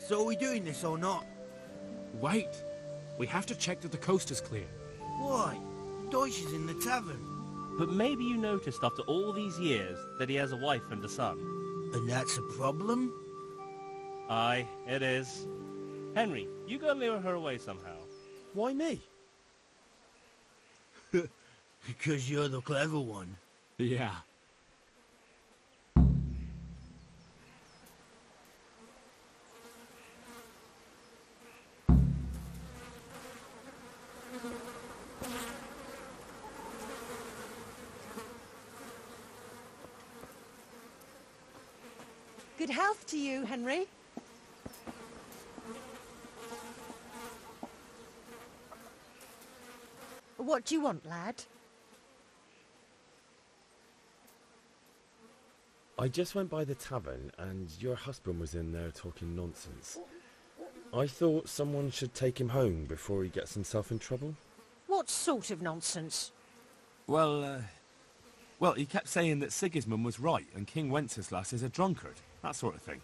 So are we doing this or not? Wait. We have to check that the coast is clear. Why? Deutsch is in the tavern. But maybe you noticed after all these years that he has a wife and a son. And that's a problem? Aye, it is. Henry, you go lure her away somehow. Why me? Because you're the clever one. Yeah. Good health to you, Henry. What do you want, lad? I just went by the tavern and your husband was in there talking nonsense. I thought someone should take him home before he gets himself in trouble. What sort of nonsense? Well, he kept saying that Sigismund was right and King Wenceslas is a drunkard. That sort of thing.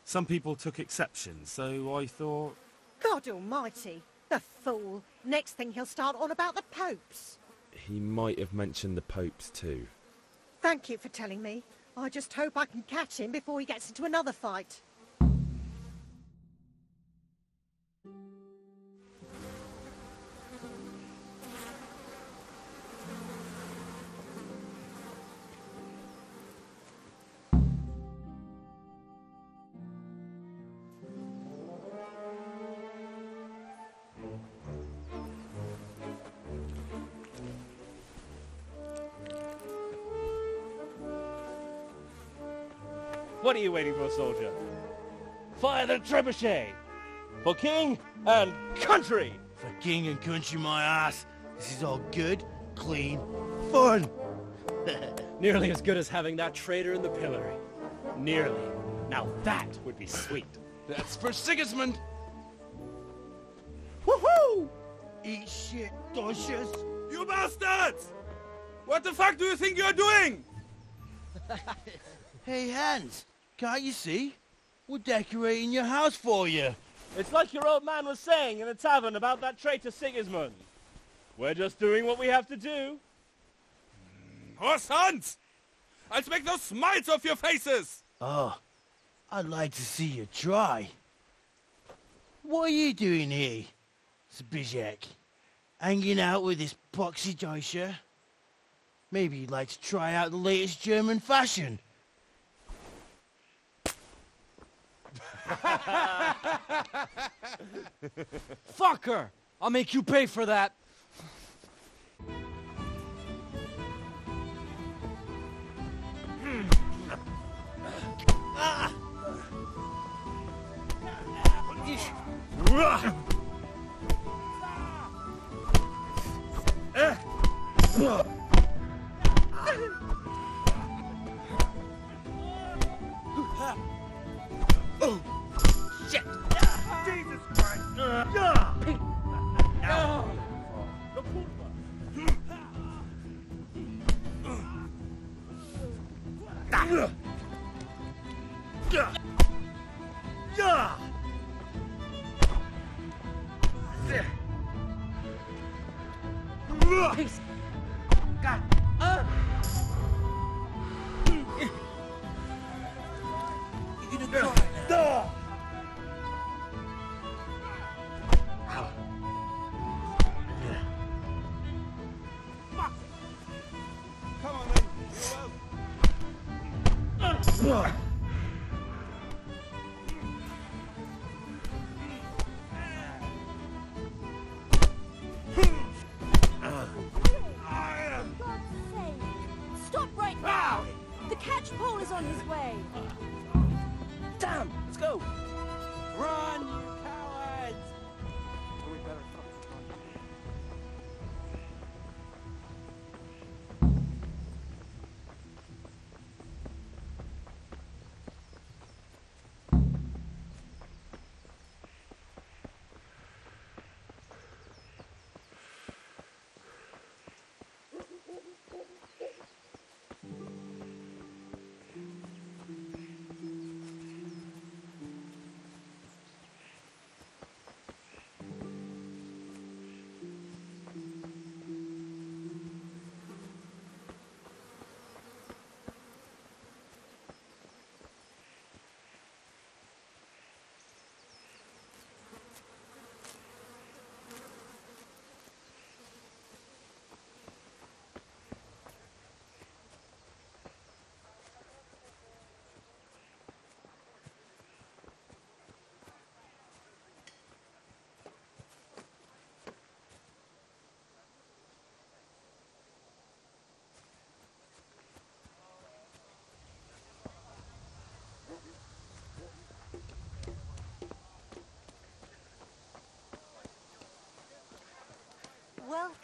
Some people took exception, so I thought... God almighty! The fool! Next thing he'll start on about the popes. He might have mentioned the popes too. Thank you for telling me. I just hope I can catch him before he gets into another fight. What are you waiting for, soldier? Fire the trebuchet! For king and country! For king and country, my ass. This is all good, clean, fun. Nearly as good as having that traitor in the pillory. Nearly. Now that would be sweet. That's for Sigismund! Woohoo! Eat shit, Deutsches. You bastards! What the fuck do you think you're doing? Hey, Hans, can't you see? We're decorating your house for you. It's like your old man was saying in the tavern about that traitor Sigismund. We're just doing what we have to do. Horse Hans! I'll make those smiles off your faces! Oh, I'd like to see you try. What are you doing here, Zbigniew? Hanging out with this poxy Deutscher? Maybe you'd like to try out the latest German fashion. Fucker! I'll make you pay for that. Oh, shit! Jesus Christ! Peace. God. You're gonna cry now. Come on then, you will.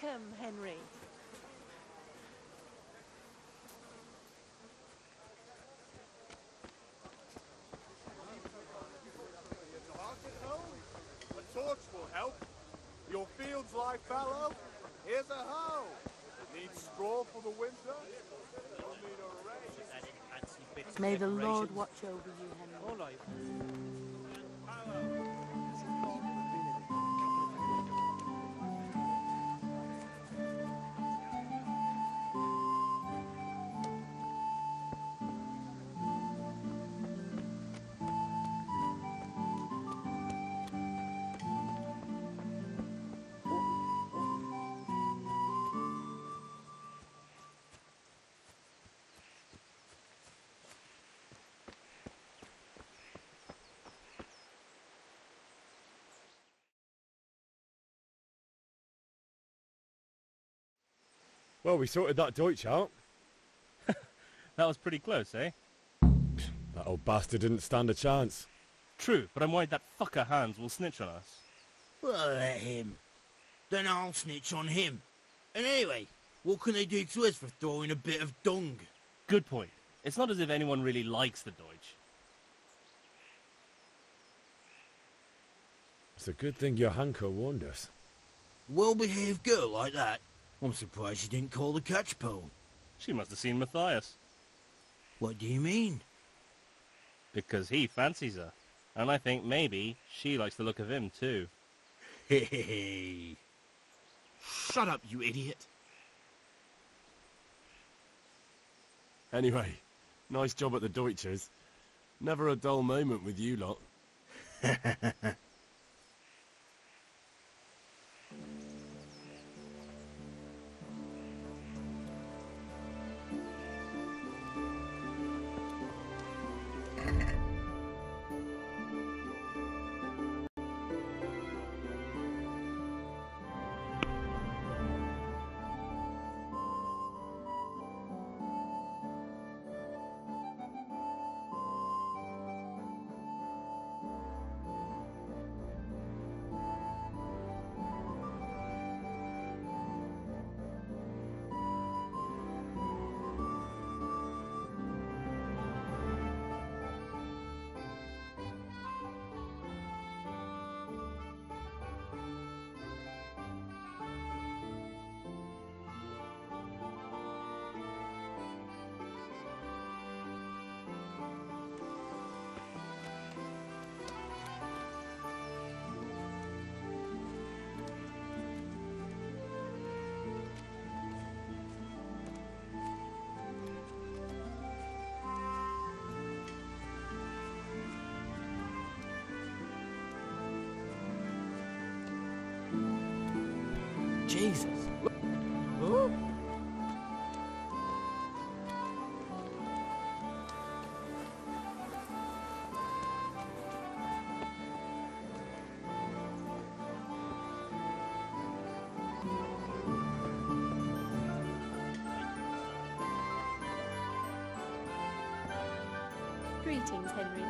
Welcome, Henry. A torch will help. Your fields lie fallow. Here's a hoe. Need straw for the winter. You'll need a raise. May the Lord watch over you, Henry. Well, we sorted that Deutsch out. That was pretty close, eh? That old bastard didn't stand a chance. True, but I'm worried that fucker Hans will snitch on us. Well, let him. Then I'll snitch on him. And anyway, what can they do to us for throwing a bit of dung? Good point. It's not as if anyone really likes the Deutsch. It's a good thing your Hanko warned us. Well-behaved girl like that. I'm surprised she didn't call the catch pole. She must have seen Matthias. What do you mean? Because he fancies her. And I think maybe she likes the look of him too. Hey. Shut up, you idiot. Anyway, nice job at the Deutschers. Never a dull moment with you lot. Jesus. Greetings, Henry.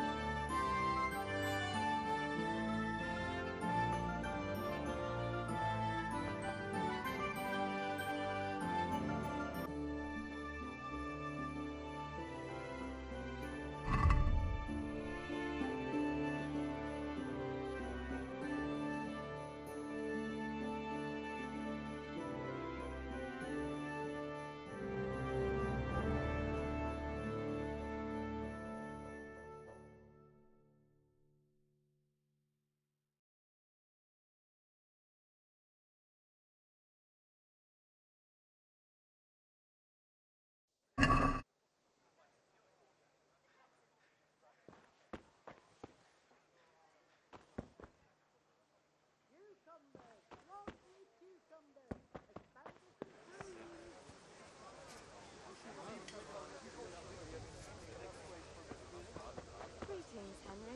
Greetings, Henry.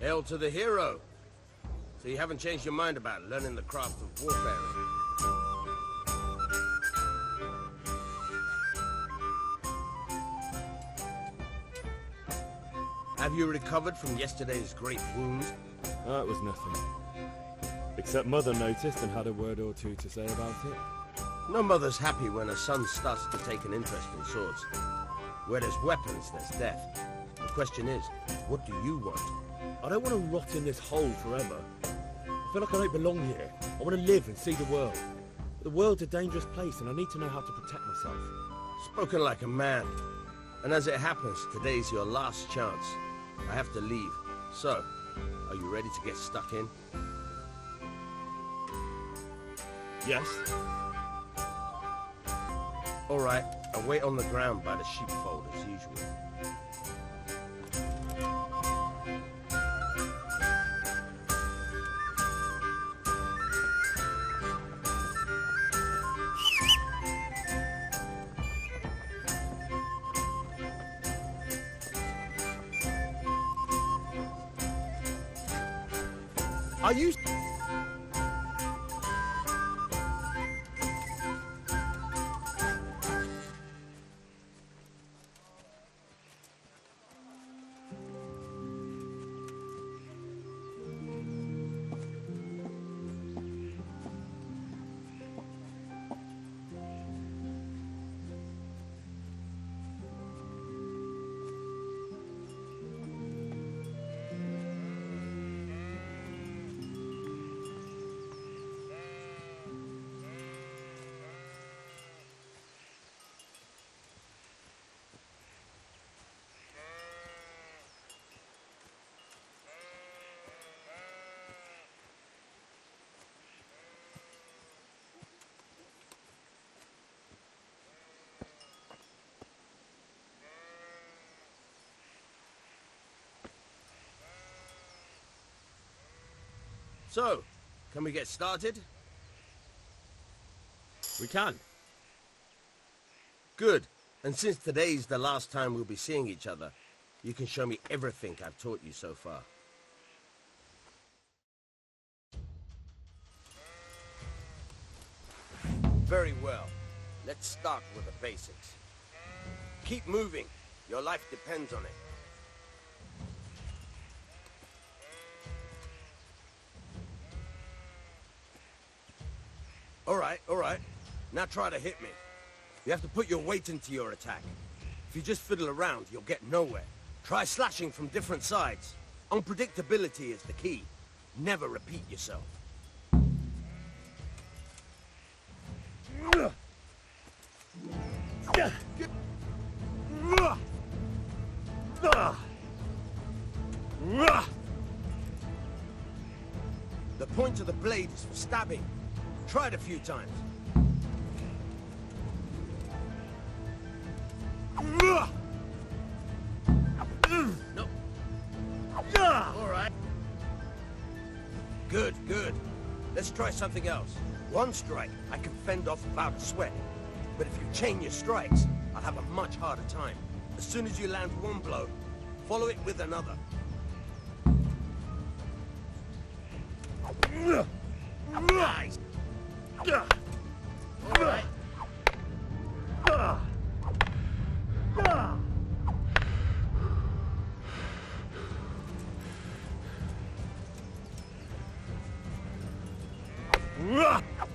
Hail to the hero. So you haven't changed your mind about learning the craft of warfare? Have you recovered from yesterday's great wound? That was nothing. Except Mother noticed and had a word or two to say about it. No mother's happy when her son starts to take an interest in swords. Where there's weapons, there's death. The question is, what do you want? I don't want to rot in this hole forever. I feel like I don't belong here. I want to live and see the world. But the world's a dangerous place and I need to know how to protect myself. Spoken like a man. And as it happens, today's your last chance. I have to leave. So, are you ready to get stuck in? Yes. All right, I'll wait on the ground by the sheepfold as usual. Are you... So, can we get started? We can. Good. And since today's the last time we'll be seeing each other, you can show me everything I've taught you so far. Very well. Let's start with the basics. Keep moving. Your life depends on it. All right. Now try to hit me. You have to put your weight into your attack. If you just fiddle around, you'll get nowhere. Try slashing from different sides. Unpredictability is the key. Never repeat yourself. The point of the blade is for stabbing. Try it a few times. No. All right. Good. Let's try something else. One strike, I can fend off without a sweat. But if you chain your strikes, I'll have a much harder time. As soon as you land one blow, follow it with another. Nice. All right.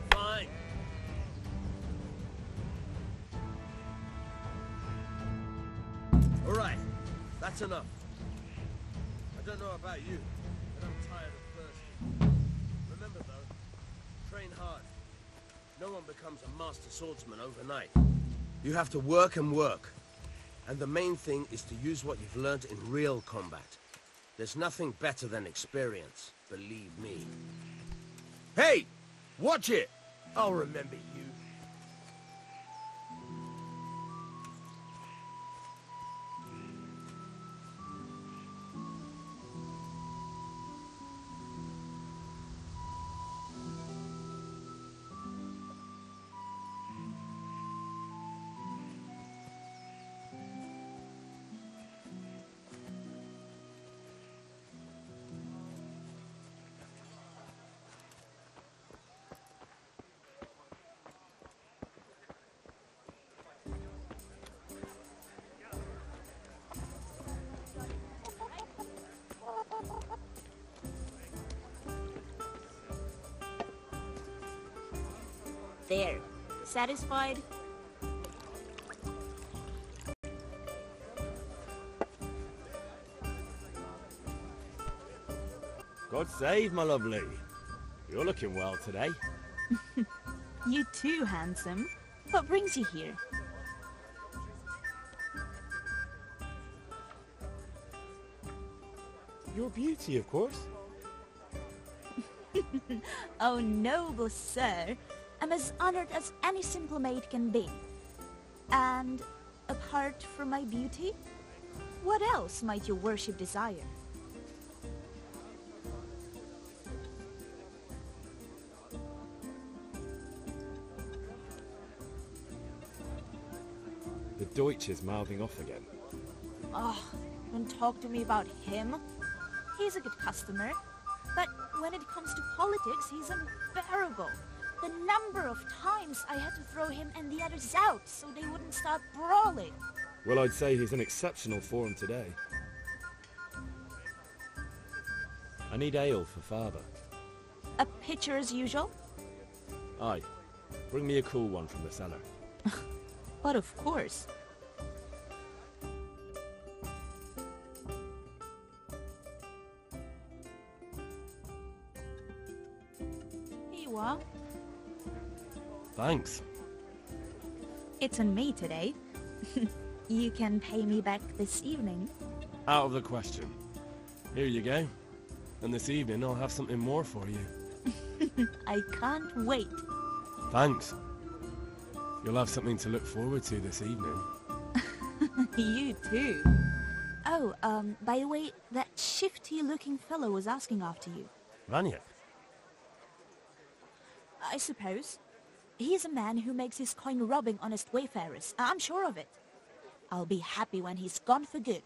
Fine. All right. That's enough. I don't know about you, but I'm tired of thirsty. Remember though, train hard. No one becomes a master swordsman overnight. You have to work and work. And the main thing is to use what you've learned in real combat. There's nothing better than experience, believe me. Hey! Watch it! I'll remember you. There. Satisfied? God save, my lovely. You're looking well today. You too, handsome. What brings you here? Your beauty, of course. Oh, noble sir. I'm as honored as any simple maid can be. And apart from my beauty, what else might your worship desire? The Deutsch is mouthing off again. Oh, don't talk to me about him. He's a good customer. But when it comes to politics, he's unbearable. The number of times I had to throw him and the others out so they wouldn't start brawling. Well, I'd say he's in exceptional form today. I need ale for father. A pitcher as usual? Aye. Bring me a cool one from the cellar. But of course. Here you are. Thanks. It's on me today. You can pay me back this evening. Out of the question. Here you go. And this evening I'll have something more for you. I can't wait. Thanks. You'll have something to look forward to this evening. You too. Oh, by the way, that shifty-looking fellow was asking after you. Vanya? I suppose. He's a man who makes his coin robbing honest wayfarers. I'm sure of it. I'll be happy when he's gone for good.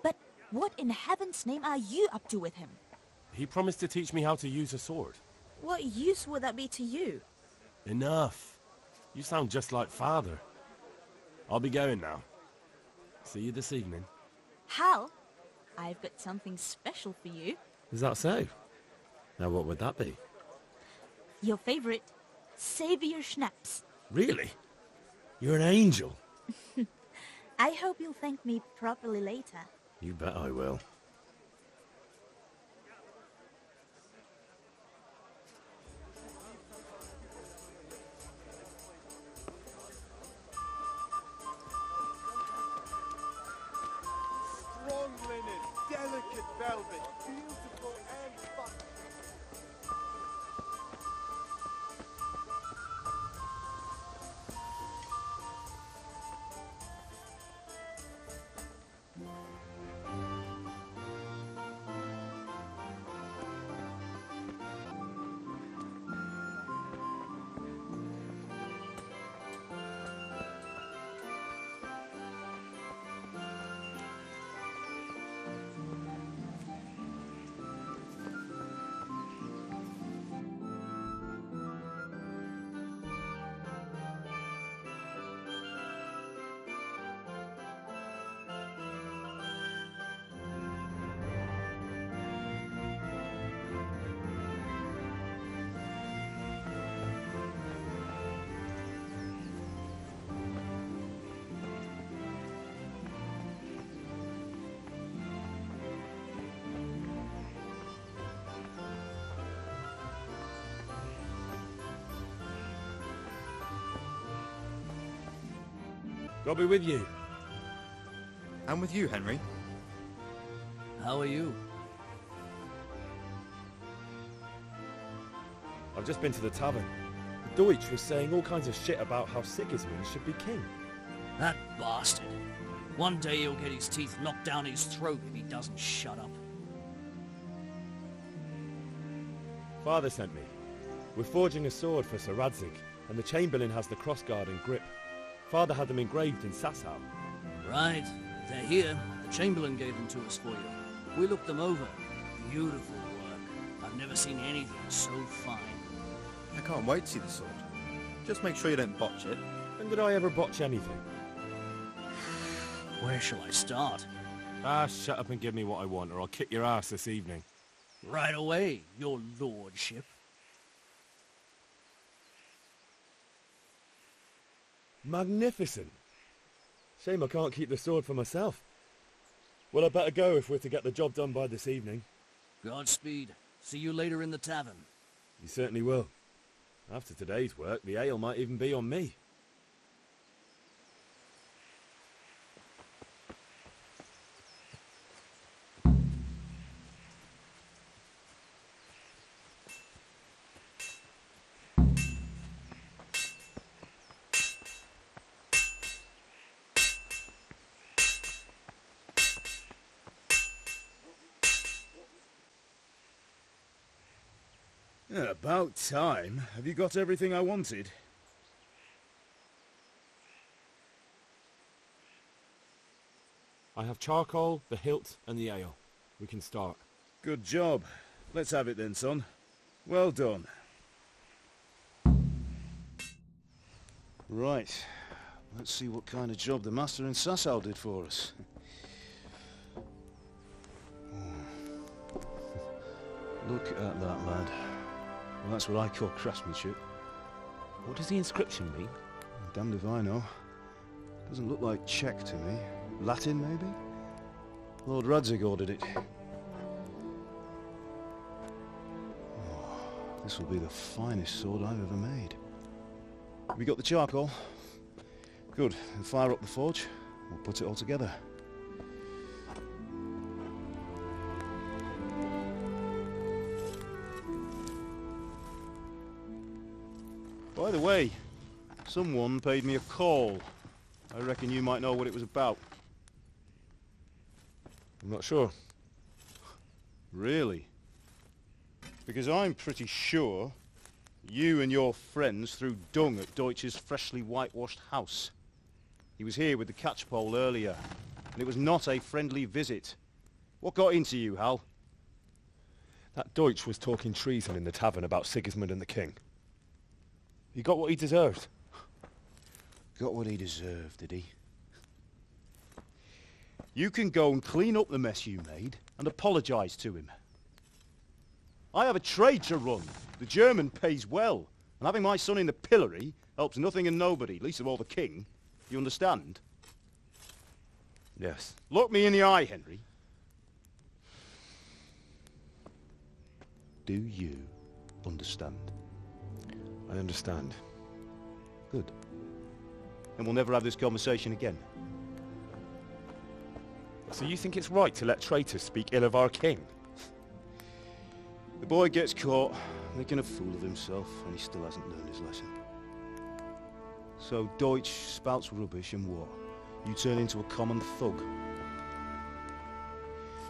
But what in heaven's name are you up to with him? He promised to teach me how to use a sword. What use would that be to you? Enough. You sound just like father. I'll be going now. See you this evening. Hal, I've got something special for you. Is that so? Now what would that be? Your favorite, Savior Schnapps. Really? You're an angel. I hope you'll thank me properly later. You bet I will. Strong linen, delicate velvet, beautiful and fun. God be with you. And with you, Henry. How are you? I've just been to the tavern. The Deutsch was saying all kinds of shit about how Sigismund should be king. That bastard. One day he'll get his teeth knocked down his throat if he doesn't shut up. Father sent me. We're forging a sword for Sir Radzig, and the Chamberlain has the crossguard and grip. Father had them engraved in Sasau. Right. They're here. The Chamberlain gave them to us for you. We looked them over. Beautiful work. I've never seen anything so fine. I can't wait to see the sword. Just make sure you don't botch it. When did I ever botch anything? Where shall I start? Ah, shut up and give me what I want, or I'll kick your ass this evening. Right away, your lordship. Magnificent. Shame I can't keep the sword for myself. Well, I'd better go if we're to get the job done by this evening. Godspeed. See you later in the tavern. You certainly will. After today's work, the ale might even be on me. Yeah, about time. Have you got everything I wanted? I have charcoal, the hilt, and the ale. We can start. Good job. Let's have it then, son. Well done. Right. Let's see what kind of job the master in Sasau did for us. Look at that, lad. Well, that's what I call craftsmanship. What does the inscription mean? Damned if I know. Doesn't look like Czech to me. Latin, maybe? Lord Radzig ordered it. Oh, this will be the finest sword I've ever made. Have you got the charcoal? Good. Then fire up the forge. We'll put it all together. By the way, someone paid me a call. I reckon you might know what it was about. I'm not sure. Really? Because I'm pretty sure you and your friends threw dung at Deutsch's freshly whitewashed house. He was here with the catchpole earlier, and it was not a friendly visit. What got into you, Hal? That Deutsch was talking treason in the tavern about Sigismund and the king. He got what he deserved. Got what he deserved, did he? You can go and clean up the mess you made and apologise to him. I have a trade to run. The German pays well, and having my son in the pillory helps nothing and nobody, least of all the king. You understand? Yes. Look me in the eye, Henry. Do you understand? I understand. Good. Then we'll never have this conversation again. So you think it's right to let traitors speak ill of our king? The boy gets caught, making a fool of himself, and he still hasn't learned his lesson. So Deutsch spouts rubbish, and what? You turn into a common thug.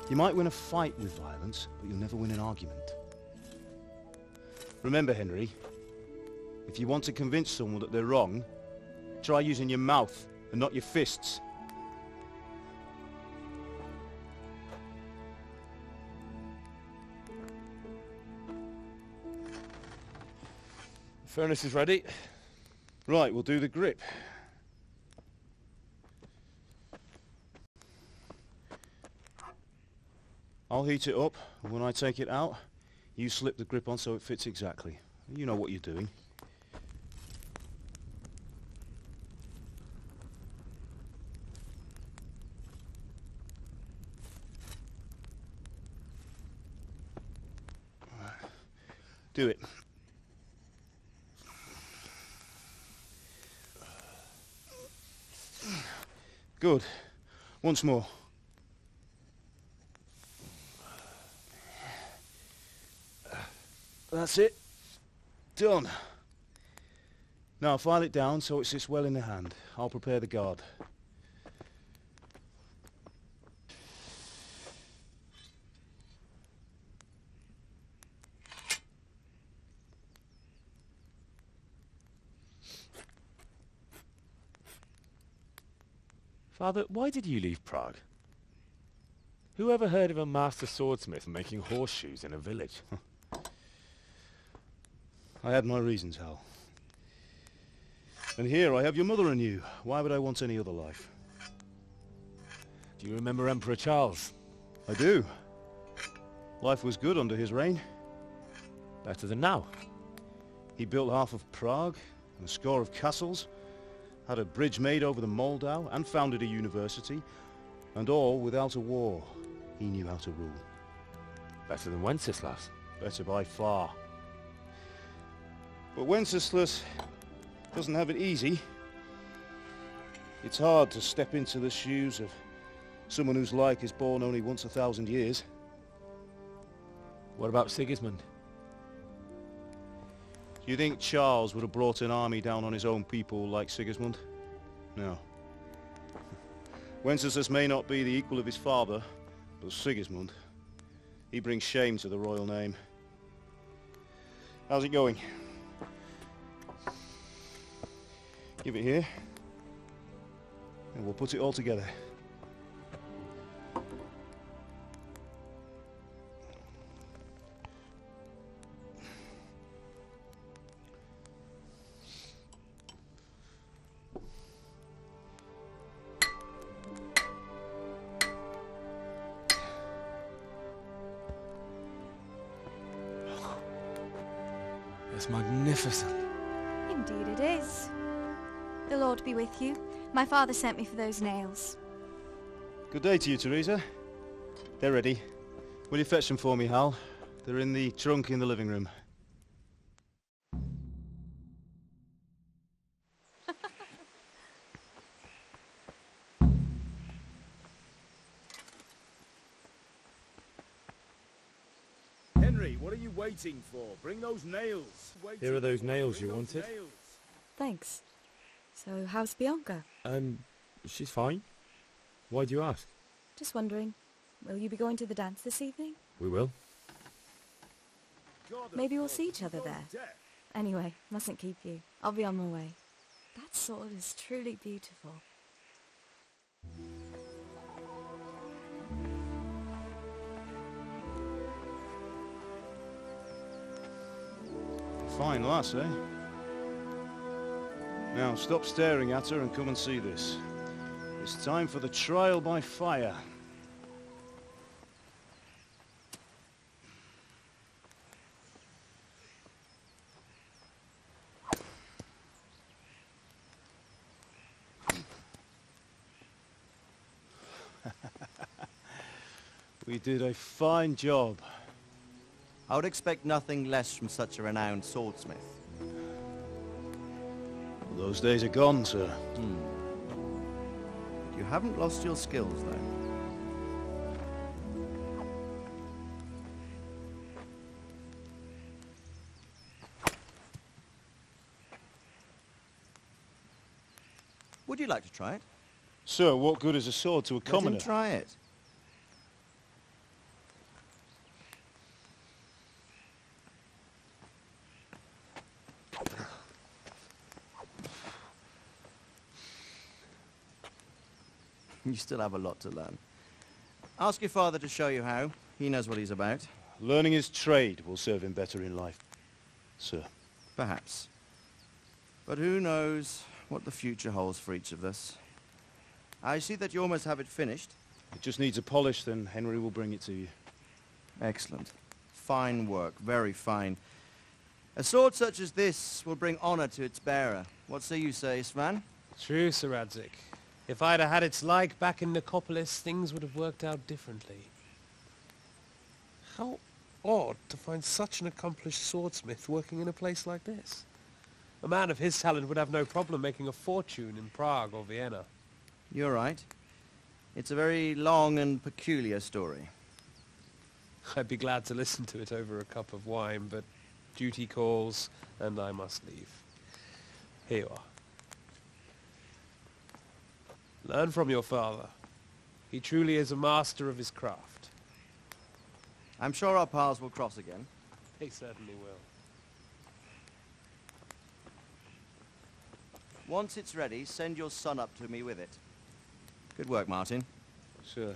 You might win a fight with violence, but you'll never win an argument. Remember, Henry, if you want to convince someone that they're wrong, try using your mouth and not your fists. The furnace is ready. Right, we'll do the grip. I'll heat it up, and when I take it out, you slip the grip on so it fits exactly. You know what you're doing. Do it. Good. Once more. That's it. Done. Now file it down so it sits well in the hand. I'll prepare the guard. Father, why did you leave Prague? Who ever heard of a master swordsmith making horseshoes in a village? I had my reasons, Hal. And here I have your mother and you. Why would I want any other life? Do you remember Emperor Charles? I do. Life was good under his reign. Better than now. He built half of Prague and a score of castles. had a bridge made over the Moldau, and founded a university, and all without a war. He knew how to rule. Better than Wenceslas. Better by far. But Wenceslas doesn't have it easy. It's hard to step into the shoes of someone whose like is born only once 1,000 years. What about Sigismund? Do you think Charles would have brought an army down on his own people like Sigismund? No. Wenceslas may not be the equal of his father, but Sigismund, he brings shame to the royal name. How's it going? Give it here, and we'll put it all together. It's magnificent. Indeed it is. The Lord be with you. My father sent me for those nails. Good day to you, Teresa. They're ready. Will you fetch them for me, Hal? They're in the trunk in the living room. Henry, what are you waiting for? Bring those nails. Here are those nails you wanted. Thanks. So, how's Bianca? She's fine. Why do you ask? Just wondering, will you be going to the dance this evening? We will. Maybe we'll see each other there. Anyway, mustn't keep you. I'll be on my way. That sword is truly beautiful. Fine lass, eh? Now, stop staring at her and come and see this. It's time for the trial by fire. We did a fine job. I would expect nothing less from such a renowned swordsmith. Well, those days are gone, sir. You haven't lost your skills, though. Would you like to try it? Sir, what good is a sword to a commoner? Let him try it. You still have a lot to learn. Ask your father to show you how. He knows what he's about. Learning his trade will serve him better in life, sir. Perhaps. But who knows what the future holds for each of us. I see that you almost have it finished. It just needs a polish, then Henry will bring it to you. Excellent. Fine work, very fine. A sword such as this will bring honor to its bearer. What say you, Svan? True, Sir Radzig. If I'd have had its like back in Nicopolis, things would have worked out differently. How odd to find such an accomplished swordsmith working in a place like this. A man of his talent would have no problem making a fortune in Prague or Vienna. You're right. It's a very long and peculiar story. I'd be glad to listen to it over a cup of wine, but duty calls, and I must leave. Here you are. Learn from your father. He truly is a master of his craft. I'm sure our paths will cross again. They certainly will. Once it's ready, send your son up to me with it. Good work, Martin. Sir.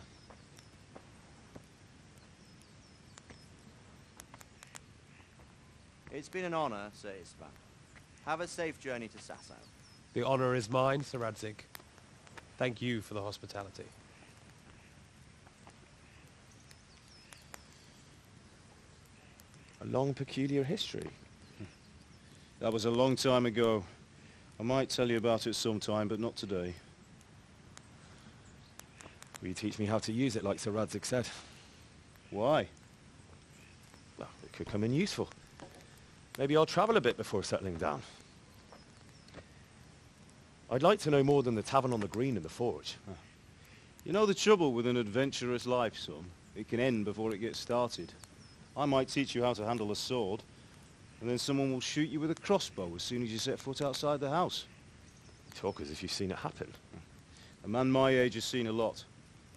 It's been an honor, Sir Isvan. Have a safe journey to Sasau. The honor is mine, Sir Radzig. Thank you for the hospitality. A long, peculiar history. That was a long time ago. I might tell you about it sometime, but not today. Will you teach me how to use it like Sir Radzig said? Why? Well, it could come in useful. Maybe I'll travel a bit before settling down. I'd like to know more than the tavern on the green and the forge. You know the trouble with an adventurous life, son? It can end before it gets started. I might teach you how to handle a sword, and then someone will shoot you with a crossbow as soon as you set foot outside the house. You talk as if you've seen it happen. A man my age has seen a lot.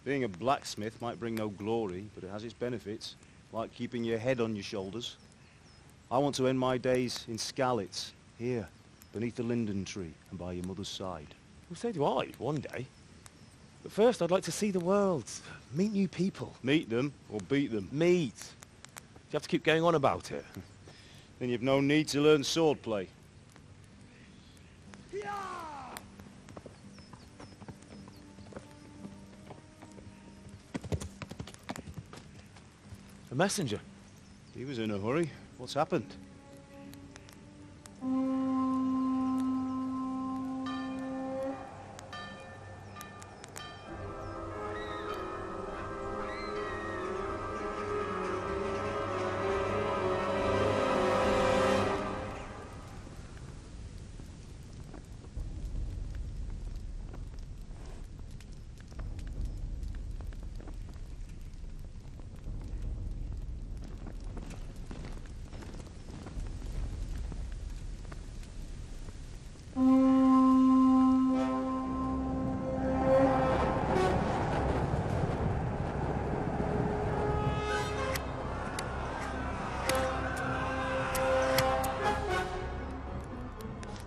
Being a blacksmith might bring no glory, but it has its benefits, like keeping your head on your shoulders. I want to end my days in Skalitz, here, beneath the linden tree and by your mother's side. Well, so do I, one day. But first, I'd like to see the world, meet new people. Meet them, or beat them? Meet. You have to keep going on about it. Then you've no need to learn swordplay. A messenger. He was in a hurry. What's happened?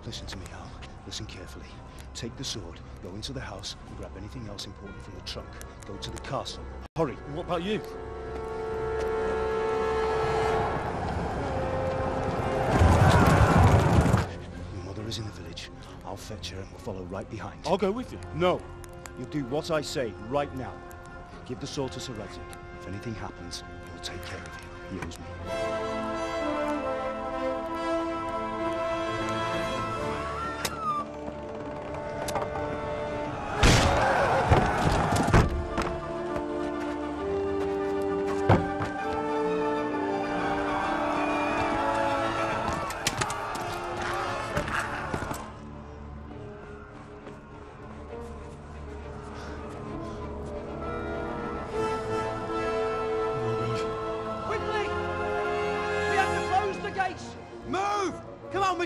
Listen to me, Al. Listen carefully. Take the sword, go into the house, and grab anything else important from the trunk. Go to the castle. Hurry. And what about you? Your mother is in the village. I'll fetch her and we'll follow right behind. I'll go with you. No. You'll do what I say right now. Give the sword to Sir Radzig. If anything happens, he'll take care of you. He owes me.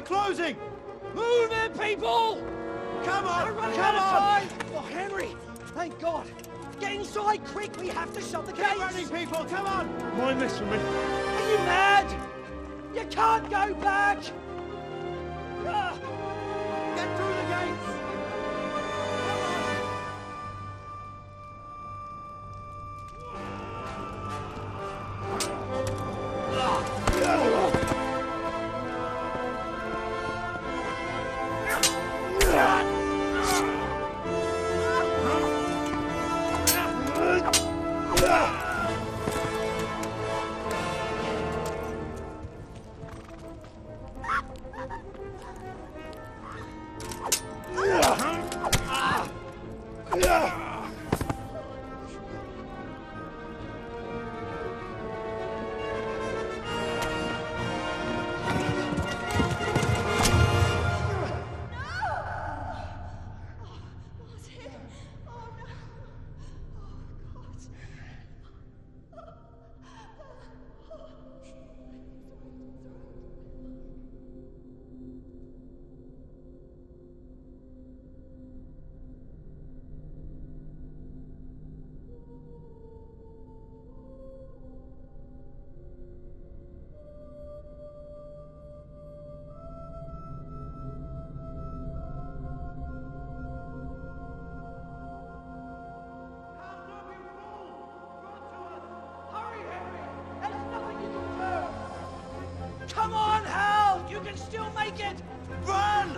Closing! Move it, people! Come on! We're running Come out of on! time! Oh, Henry! Thank God! Get inside, quick! We have to shut the gates! Get running, people! Come on! Mind this for me. Are you mad? You can't go back! Get through the gates! Come on, Hal! You can still make it! Run!